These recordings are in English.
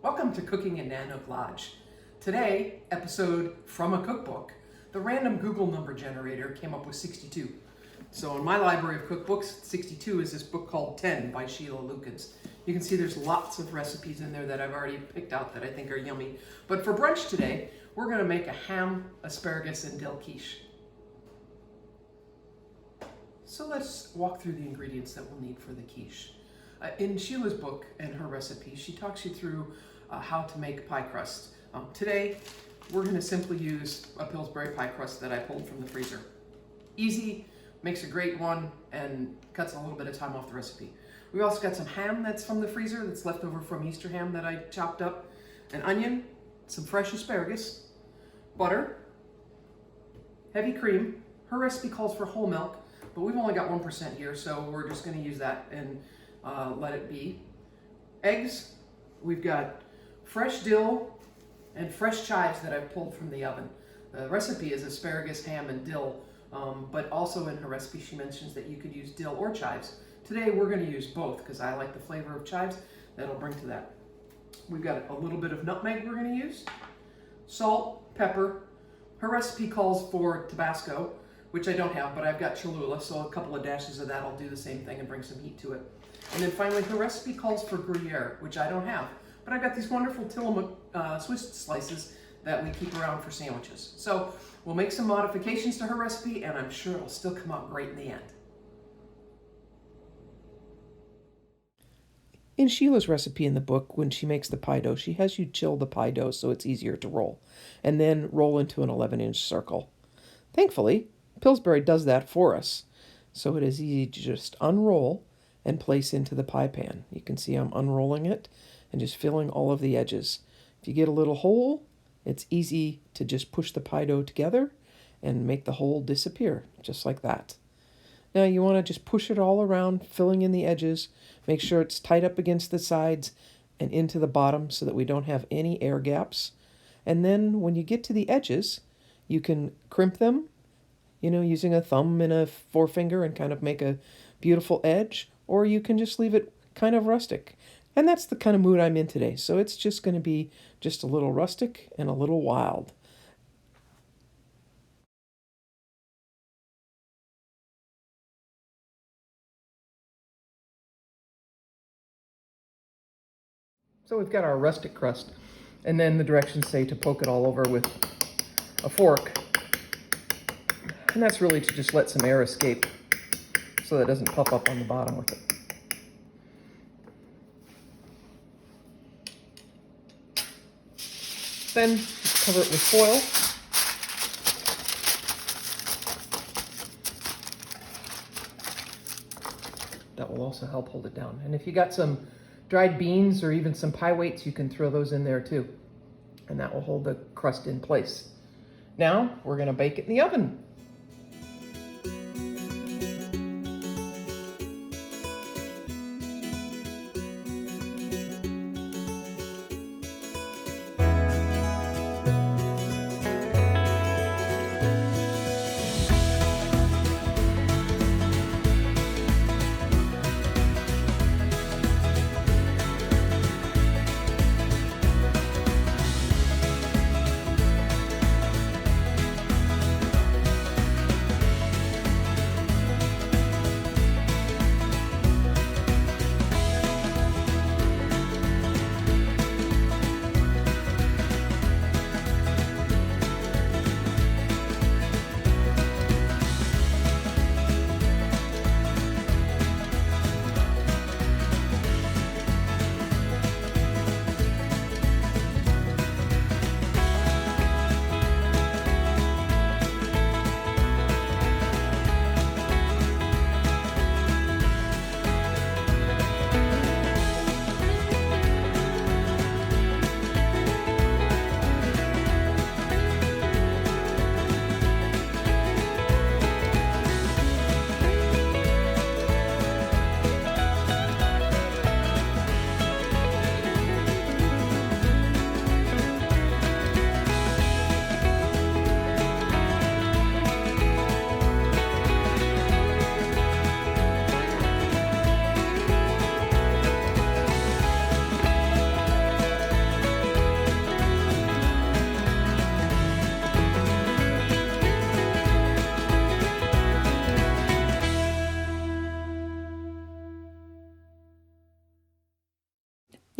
Welcome to Cooking in Nanook Lodge. Today, episode from a cookbook. The random Google number generator came up with 62. So in my library of cookbooks, 62 is this book called 10 by Sheila Lukins. You can see there's lots of recipes in there that I've already picked out that I think are yummy. But for brunch today, we're going to make a ham, asparagus, and dill quiche. So let's walk through the ingredients that we'll need for the quiche. In Sheila's book and her recipe, she talks you through how to make pie crust. Today, we're going to simply use a Pillsbury pie crust that I pulled from the freezer. Easy, makes a great one, and cuts a little bit of time off the recipe. We've also got some ham that's from the freezer that's left over from Easter ham that I chopped up, an onion, some fresh asparagus, butter, heavy cream. Her recipe calls for whole milk, but we've only got 1% here, so we're just going to use that and let it be. Eggs, we've got fresh dill and fresh chives that I've pulled from the oven. The recipe is asparagus, ham, and dill, but also in her recipe she mentions that you could use dill or chives. Today we're going to use both because I like the flavor of chives. That'll bring to that. We've got a little bit of nutmeg we're going to use, salt, pepper. Her recipe calls for Tabasco, which I don't have, but I've got Cholula, so a couple of dashes of that will do the same thing and bring some heat to it. And then finally, her recipe calls for Gruyere, which I don't have, but I've got these wonderful Tillamook Swiss slices that we keep around for sandwiches. So we'll make some modifications to her recipe, and I'm sure it'll still come out great in the end. In Sheila's recipe in the book, when she makes the pie dough, she has you chill the pie dough so it's easier to roll, and then roll into an 11-inch circle. Thankfully, Pillsbury does that for us, so it is easy to just unroll and place into the pie pan. You can see I'm unrolling it and just filling all of the edges. If you get a little hole, it's easy to just push the pie dough together and make the hole disappear, just like that. Now you want to just push it all around, filling in the edges. Make sure it's tight up against the sides and into the bottom so that we don't have any air gaps. And then when you get to the edges, you can crimp them, using a thumb and a forefinger and kind of make a beautiful edge, or you can just leave it kind of rustic. And that's the kind of mood I'm in today. So it's just going to be just a little rustic and a little wild. So we've got our rustic crust, and then the directions say to poke it all over with a fork. And that's really to just let some air escape so that it doesn't puff up on the bottom with it. Then cover it with foil. That will also help hold it down. And if you got some dried beans or even some pie weights, you can throw those in there too. And that will hold the crust in place. Now we're going to bake it in the oven.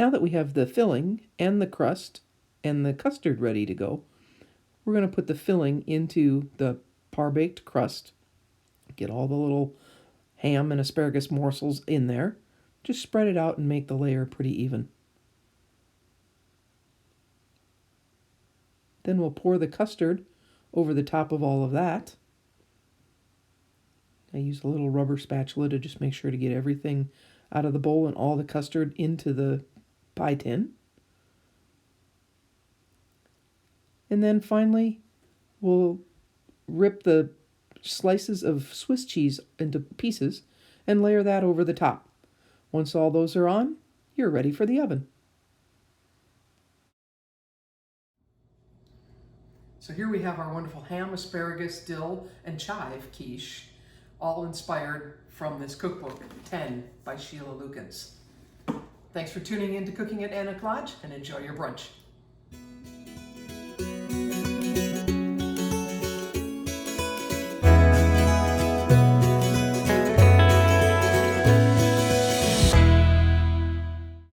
Now that we have the filling and the crust and the custard ready to go, we're going to put the filling into the par-baked crust. Get all the little ham and asparagus morsels in there. Just spread it out and make the layer pretty even. Then we'll pour the custard over the top of all of that. I use a little rubber spatula to just make sure to get everything out of the bowl and all the custard into the pie tin. And then finally, we'll rip the slices of Swiss cheese into pieces and layer that over the top. Once all those are on, you're ready for the oven. So here we have our wonderful ham, asparagus, dill, and chive quiche, all inspired from this cookbook, 10 by Sheila Lukins. Thanks for tuning in to Cooking at Anna Lodge, and enjoy your brunch.